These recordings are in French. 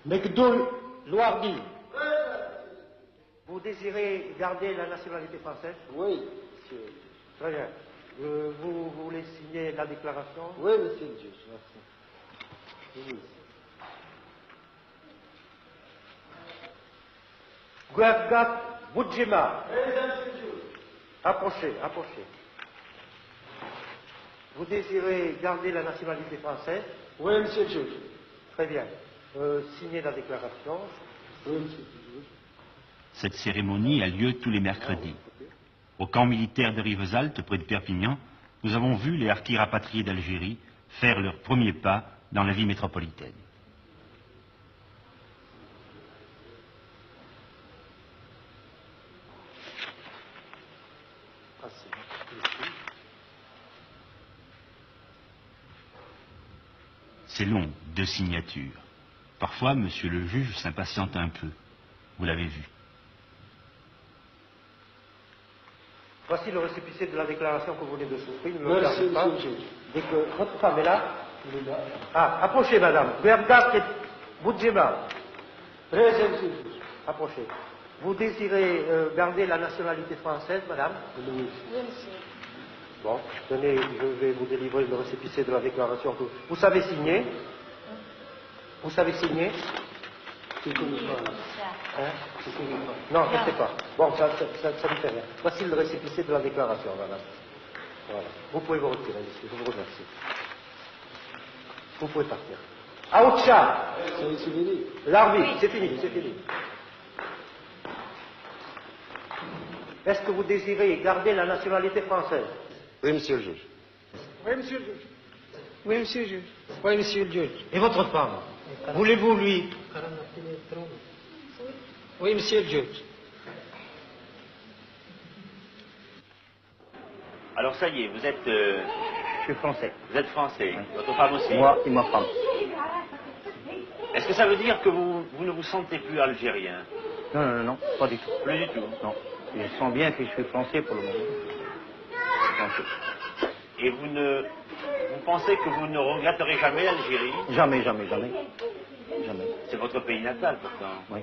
Mekdoul Louardi. Vous désirez garder la nationalité française? Oui, monsieur. Très bien. Vous voulez signer la déclaration? Oui, monsieur le juge, merci. Oui. Guergat Boudjima. Approchez, approchez. Vous désirez garder la nationalité française? Oui, monsieur le juge. Très bien. Signez la déclaration. Oui, monsieur le juge. Cette cérémonie a lieu tous les mercredis. Au camp militaire de Rivesaltes, près de Perpignan, nous avons vu les harkis rapatriés d'Algérie faire leur premier pas dans la vie métropolitaine. C'est long, 2 signatures. Parfois, monsieur le juge s'impatiente un peu. Vous l'avez vu. Voici le récépissé de la déclaration que vous venez de souscrire. Ne me Merci, regardez pas. monsieur le juge. Dès que votre femme est là. Ah, approchez, madame. Guergat Boudjima. Présent, monsieur le juge. Approchez. Vous désirez garder la nationalité française, madame? Oui, monsieur. Bon, tenez, je vais vous délivrer le récépissé de la déclaration. Vous savez signer? Vous savez signer? je connais pas. Hein? Je connais pas. Non, ne sais pas. Bon, ça ne fait rien. Voici le récépissé de la déclaration, madame. Voilà. Vous pouvez vous retirer, monsieur. Je vous remercie. Vous pouvez partir. Aoucha! C'est fini. L'arbitre, c'est fini, c'est fini. Est-ce que vous désirez garder la nationalité française? Oui, monsieur le juge. Oui, monsieur le juge. Oui, monsieur le juge. Oui, monsieur le juge. Et votre femme? Voulez-vous lui? Oui, monsieur le juge. Alors ça y est, vous êtes... Je suis français. Vous êtes français. Votre femme aussi? Moi et ma femme. Est-ce que ça veut dire que vous ne vous sentez plus algérien? Non, non, non, pas du tout. Plus du tout. Non. Je sens bien que je suis français pour le moment. Français. Et vous pensez que vous ne regretterez jamais l'Algérie? Jamais, jamais, jamais. Jamais. C'est votre pays natal pourtant. Oui.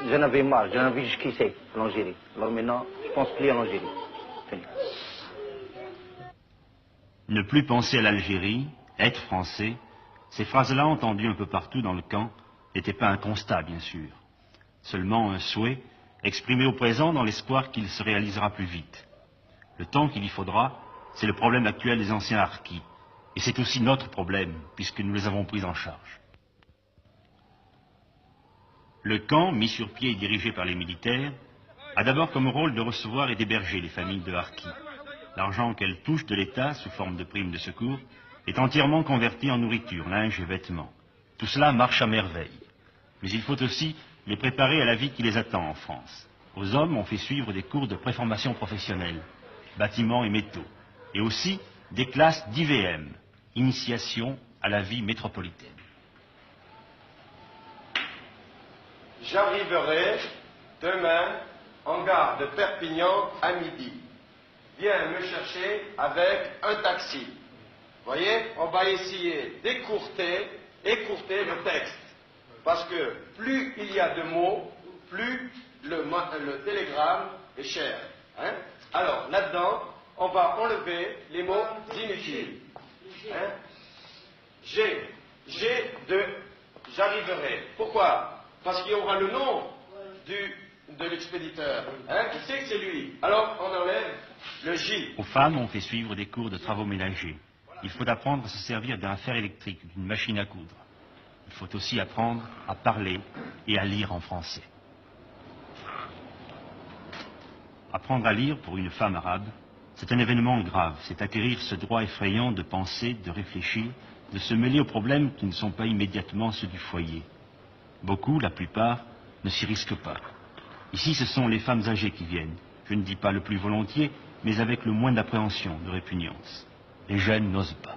J'en avais marre, j'en avais jusqu'ici, l'Algérie. Alors maintenant, je pense plus à l'Algérie. Fini. Ne plus penser à l'Algérie, être français, ces phrases-là entendues un peu partout dans le camp n'étaient pas un constat, bien sûr. Seulement un souhait exprimé au présent dans l'espoir qu'il se réalisera plus vite. Le temps qu'il y faudra, c'est le problème actuel des anciens harkis. Et c'est aussi notre problème, puisque nous les avons pris en charge. Le camp, mis sur pied et dirigé par les militaires, a d'abord comme rôle de recevoir et d'héberger les familles de harkis. L'argent qu'elles touchent de l'État, sous forme de primes de secours, est entièrement converti en nourriture, linge et vêtements. Tout cela marche à merveille. Mais il faut aussi les préparer à la vie qui les attend en France. Aux hommes, on fait suivre des cours de préformation professionnelle, bâtiments et métaux, et aussi des classes d'IVM, initiation à la vie métropolitaine. J'arriverai demain en gare de Perpignan à midi. Viens me chercher avec un taxi. Voyez, on va essayer d'écourter le texte. Parce que plus il y a de mots, plus le télégramme est cher. Hein? Alors, là-dedans, on va enlever les mots inutiles. Hein? J'arriverai. Pourquoi? Parce qu'il y aura le nom de l'expéditeur. Hein? Qui sait que c'est lui? Alors, on enlève le J. Aux femmes, on fait suivre des cours de travaux ménagers. Il faut apprendre à se servir d'un fer électrique, d'une machine à coudre. Il faut aussi apprendre à parler et à lire en français. Apprendre à lire pour une femme arabe, c'est un événement grave. C'est acquérir ce droit effrayant de penser, de réfléchir, de se mêler aux problèmes qui ne sont pas immédiatement ceux du foyer. Beaucoup, la plupart, ne s'y risquent pas. Ici, ce sont les femmes âgées qui viennent. Je ne dis pas le plus volontiers, mais avec le moins d'appréhension, de répugnance. Les jeunes n'osent pas.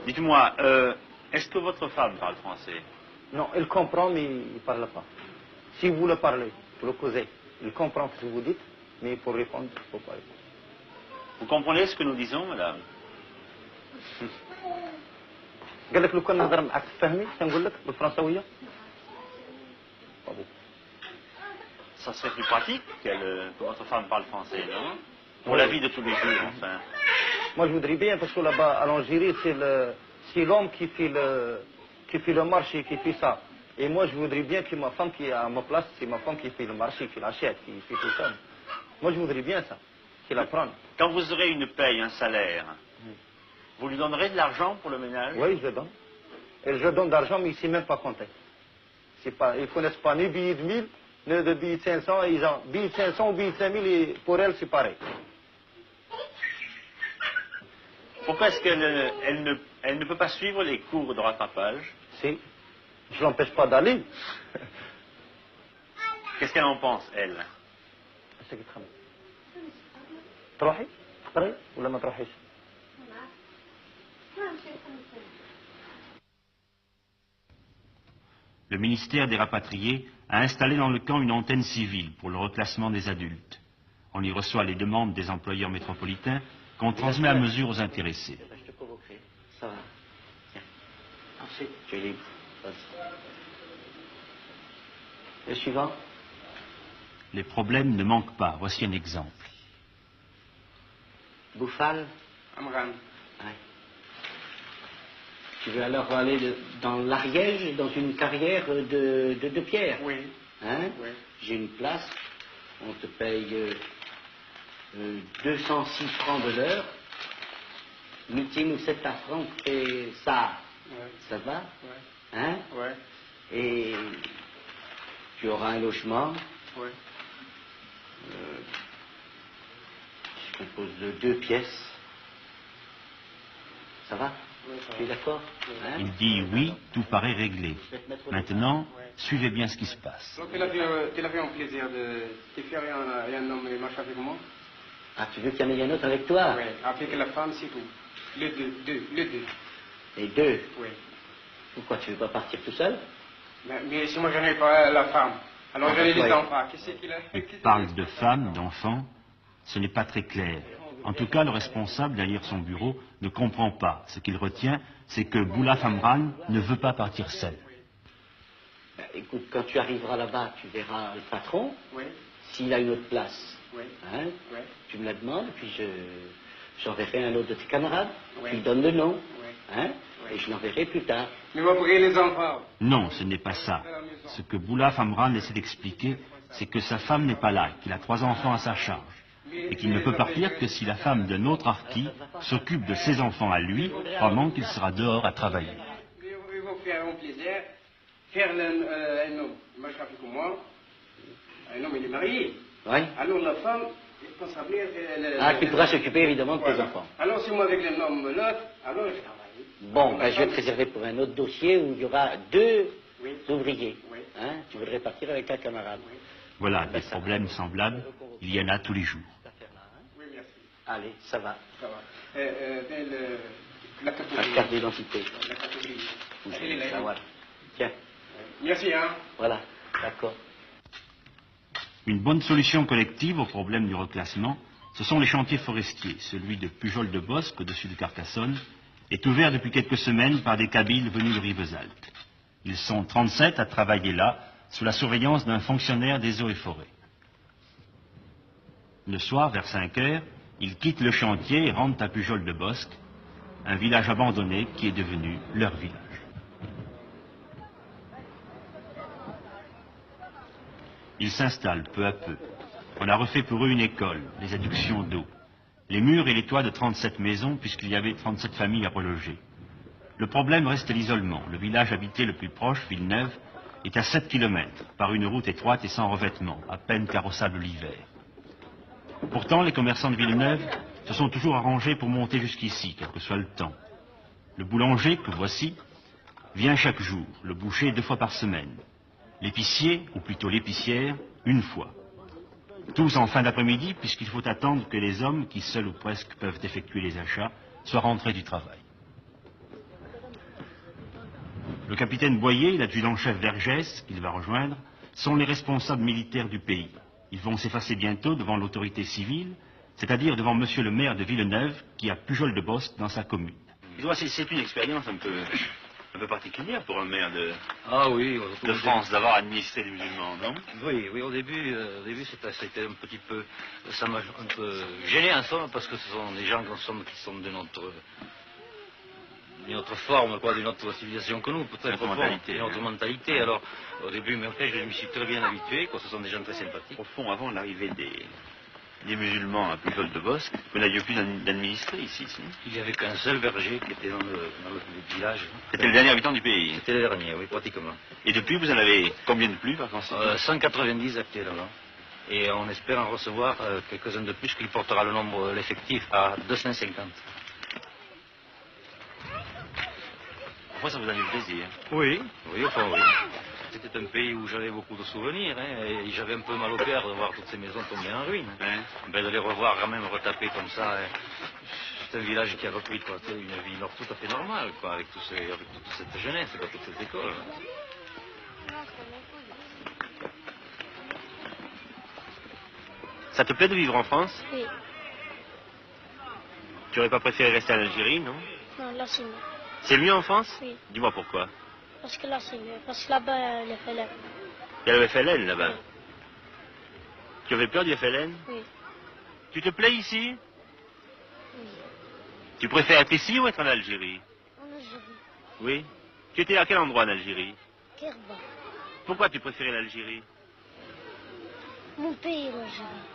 Dites-moi, est-ce que votre femme parle français? Non, elle comprend, mais il ne parle pas. Si vous le parlez, vous le causez, il comprend ce que vous dites, mais pour répondre, il ne faut pas répondre. Vous comprenez ce que nous disons, madame? قال لك لو كان نهضر معك تفهمي تنقول لك بالفرنساويه. Ça serait plus pratique que votre femme parle français, non? Pour la vie de tous les jours, enfin. Moi je voudrais bien parce que là-bas à l'Algérie c'est l'homme qui fait le marché, qui fait ça. Et moi je voudrais bien que ma femme qui est à ma place, c'est ma femme qui fait le marché, qui l'achète, qui fait tout ça. Moi je voudrais bien ça, qu'il apprenne. Quand vous aurez une paye, un salaire, vous lui donnerez de l'argent pour le ménage? Oui, je donne. Et je donne d'argent, mais il ne sait même pas compter. Ils ne connaissent pas ni billets de 1000, ni de billets de 500. Ils ont billets de 500 ou billets de 5000, et pour elles, c'est pareil. Pourquoi est-ce qu'elle ne peut pas suivre les cours de rattrapage? Si. Je ne l'empêche pas d'aller. Qu'est-ce qu'elle en pense, elle? تروحي؟ تقري ولا ما تروحيش؟ Le ministère des rapatriés a installé dans le camp une antenne civile pour le reclassement des adultes. On y reçoit les demandes des employeurs métropolitains qu'on transmet à mesure aux intéressés. Je te provoquerai. Ça va. Tiens. Ensuite, tu es libre. Le suivant. Les problèmes ne manquent pas. Voici un exemple. Bouffal. Amran. Ouais. Tu veux alors aller dans l'Ariège, dans une carrière de pierre? Oui. Hein? Oui. J'ai une place, on te paye 206 francs de l'heure. Meeting ou 7 francs, et ça, Ouais. ça va? Ouais. Hein? Ouais. Et tu auras un logement. Ouais. Je compose de 2 pièces. Ça va? Oui, ça Tu es va. d'accord? Hein? Il dit oui, tout paraît réglé. Maintenant, suivez bien ce qui se passe. Donc, tu l'as fait un plaisir de faire un homme et marcher avec moi? Ah, tu veux qu'il y en ait un autre avec toi? Oui. Avec la femme, c'est tout. Les deux. Les 2? Oui. Pourquoi tu veux pas partir tout seul? Mais si moi je n'ai pas la femme, alors j'en ai les Ouais. enfants. Qu'est-ce qu'il a? Il parle de femmes, d'enfants. Ce n'est pas très clair. En tout cas, le responsable derrière son bureau ne comprend pas. Ce qu'il retient, c'est que Boulaf Amran ne veut pas partir seul. Ben, écoute, quand tu arriveras là-bas, tu verras le patron. Oui. S'il a une autre place, Oui. hein, Oui. tu me la demandes, puis j'enverrai un autre de tes camarades. Oui. Tu donnes le nom. Oui. Hein, Oui. et je l'enverrai plus tard. Mais moi, pour les enfants. Non, ce n'est pas ça. Ce que Boulaf Amran essaie d'expliquer, c'est que sa femme n'est pas là, qu'il a 3 enfants à sa charge, et qu'il ne peut partir que si la femme d'un autre harki s'occupe de ses enfants à lui, pendant qu'il sera dehors à travailler. Ils vont faire un plaisir, faire un homme, marcher avec moi. Un homme, il est marié. Oui. Alors la femme, il faut savoir... Ah, tu pourras s'occuper évidemment de tes enfants. Alors si moi avec l'homme l'autre, alors je travaille. Bon, ben, je vais te réserver pour un autre dossier où il y aura 2 Oui. ouvriers. Oui. Hein, tu voudrais partir avec un camarade. Voilà, des problèmes semblables, il y en a tous les jours. Oui, merci. Allez, ça va. Ça va. La La catégorie. carte d'identité. La catégorie. Elle est là. Ça, voilà. Tiens, Merci, hein. voilà, d'accord. Une bonne solution collective au problème du reclassement, ce sont les chantiers forestiers. Celui de Pujol-de-Bosque, au-dessus de Carcassonne, est ouvert depuis quelques semaines par des Kabyles venus de Rivesaltes. Ils sont 37 à travailler là, sous la surveillance d'un fonctionnaire des eaux et forêts. Le soir, vers 5 heures, ils quittent le chantier et rentrent à Pujol-de-Bosque, un village abandonné qui est devenu leur village. Ils s'installent peu à peu. On a refait pour eux une école, des adductions d'eau, les murs et les toits de 37 maisons, puisqu'il y avait 37 familles à reloger. Le problème reste l'isolement. Le village habité le plus proche, Villeneuve, est à 7 km, par une route étroite et sans revêtement, à peine carrossable l'hiver. Pourtant, les commerçants de Villeneuve se sont toujours arrangés pour monter jusqu'ici, quel que soit le temps. Le boulanger, que voici, vient chaque jour, le boucher 2 fois par semaine. L'épicier, ou plutôt l'épicière, 1 fois. Tous en fin d'après-midi, puisqu'il faut attendre que les hommes, qui seuls ou presque peuvent effectuer les achats, soient rentrés du travail. Le capitaine Boyer et l'adjudant-chef Vergès, qu'il va rejoindre, sont les responsables militaires du pays. Ils vont s'effacer bientôt devant l'autorité civile, c'est-à-dire devant monsieur le maire de Villeneuve, qui a Pujol-de-Bosc dans sa commune. C'est une expérience un peu particulière pour un maire de France d'avoir administré des musulmans, non? Oui, au début c'était un petit peu, ça m'a un peu gêné en somme, parce que ce sont des gens qui sont de notre forme, quoi, de notre civilisation que nous, peut-être notre mentalité. Alors, au début, mais après, je me suis très bien habitué, quoi, ce sont des gens très sympathiques. Au fond, avant l'arrivée des musulmans à Pujol-de-Bosc, vous n'aviez plus d'administrés ici, si? Il n'y avait qu'un seul berger qui était dans le village. C'était le dernier habitant du pays? C'était le dernier, oui, pratiquement. Et depuis, vous en avez combien de plus, par conséquent? 190 actuellement. Et on espère en recevoir quelques-uns de plus, qui portera l'effectif à 250. Enfin, ça vous a fait plaisir? Oui. C'était un pays où j'avais beaucoup de souvenirs, hein, et j'avais un peu mal au cœur de voir toutes ces maisons tomber en ruine. Ouais. Ben, de les revoir quand même retapées comme ça, hein. C'est un village qui a repris quoi, une vie tout à fait normale, quoi, avec toute cette jeunesse, quoi, toute cette école. Ça te plaît de vivre en France? Oui. Tu aurais pas préféré rester en Algérie, non? Non, là c'est mieux. C'est mieux en France? Oui. Dis-moi pourquoi. Parce que là c'est mieux. Parce que là-bas, il y a FLN. Il y a le FLN là-bas. Oui. Tu avais peur du FLN? Oui. Tu te plais ici? Oui. Tu préfères être ici ou être en Algérie? En Algérie. Oui. Tu étais à quel endroit en Algérie? Kerba. Pourquoi tu préférais l'Algérie? Mon pays, l'Algérie.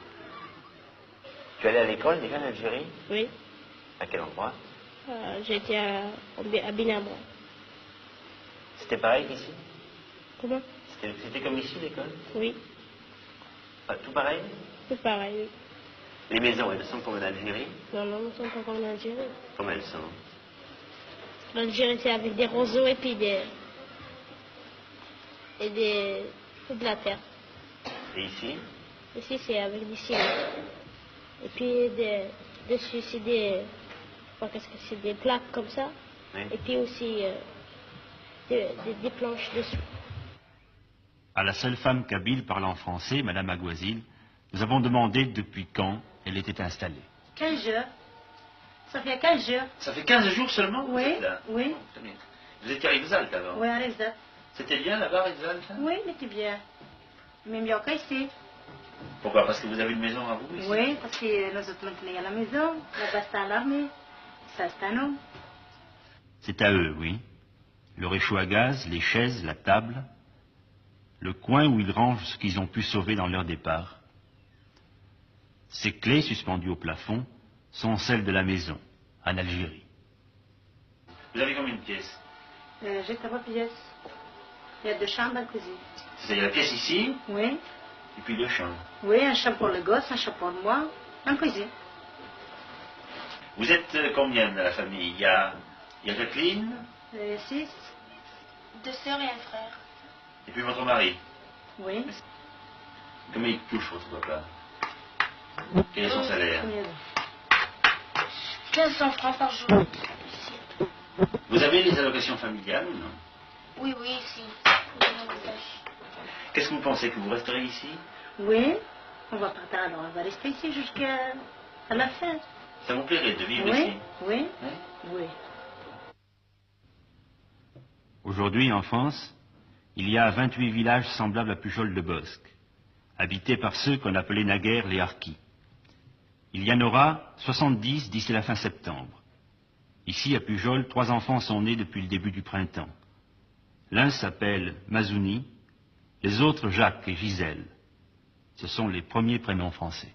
Tu allais à l'école déjà en Algérie? Oui. À quel endroit? J'étais à Binabra. C'était pareil qu'ici? Comment? C'était comme ici l'école? Oui. Pas tout pareil? C'est pareil, oui. Les maisons, elles sont comme en Algérie? Non, ne sont pas comme en Algérie. Comment elles sont? L'Algérie, c'est avec des roseaux et puis de la terre. Et ici? Ici, c'est avec des ciments. Et puis, dessus, c'est des plaques comme ça. Oui. Et puis aussi, des planches dessus. À la seule femme kabyle parlant français, Madame Aguazil, nous avons demandé depuis quand elle était installée. 15 jours. Ça fait 15 jours. Ça fait 15 jours seulement? Oui, vous êtes là? oui. Vous étiez à Rizalt avant? Oui, à Rizalt. C'était bien là-bas, Rizalt? Oui, mais c'est bien. Mais mieux qu'ici. Pourquoi? Parce que vous avez une maison à vous ici? Oui, parce que nous autres maintenant il y a la maison, là-bas c'est à l'armée, ça c'est à nous. C'est à eux, oui. Le réchaud à gaz, les chaises, la table, le coin où ils rangent ce qu'ils ont pu sauver dans leur départ. Ces clés suspendues au plafond sont celles de la maison, en Algérie. Vous avez combien de pièces? J'ai 3 pièces. Il y a 2 chambres, une cuisine. C'est-à-dire la pièce ici, Oui, et puis 2 chambres. oui, un chambre pour le gosse, un chambre pour moi, une cuisine. Vous êtes combien dans la famille? Il y a Jacqueline, 6. 2 sœurs et un frère. et puis votre mari. Oui. Combien il touche votre papa? Quel est son salaire? 1500 francs par jour. Vous avez les allocations familiales ou non? Oui, ici. Qu'est-ce que vous pensez, que vous resterez ici? Oui, on va partir alors, on va rester ici jusqu'à la fin. Ça vous plairait de vivre Oui, ici? oui, Hein? oui. Aujourd'hui, en France, il y a 28 villages semblables à Pujol-de-Bosc, habités par ceux qu'on appelait naguère les Harkis. Il y en aura 70 d'ici la fin septembre. Ici, à Pujol, 3 enfants sont nés depuis le début du printemps. L'un s'appelle Mazouni, les autres Jacques et Gisèle. Ce sont les premiers prénoms français.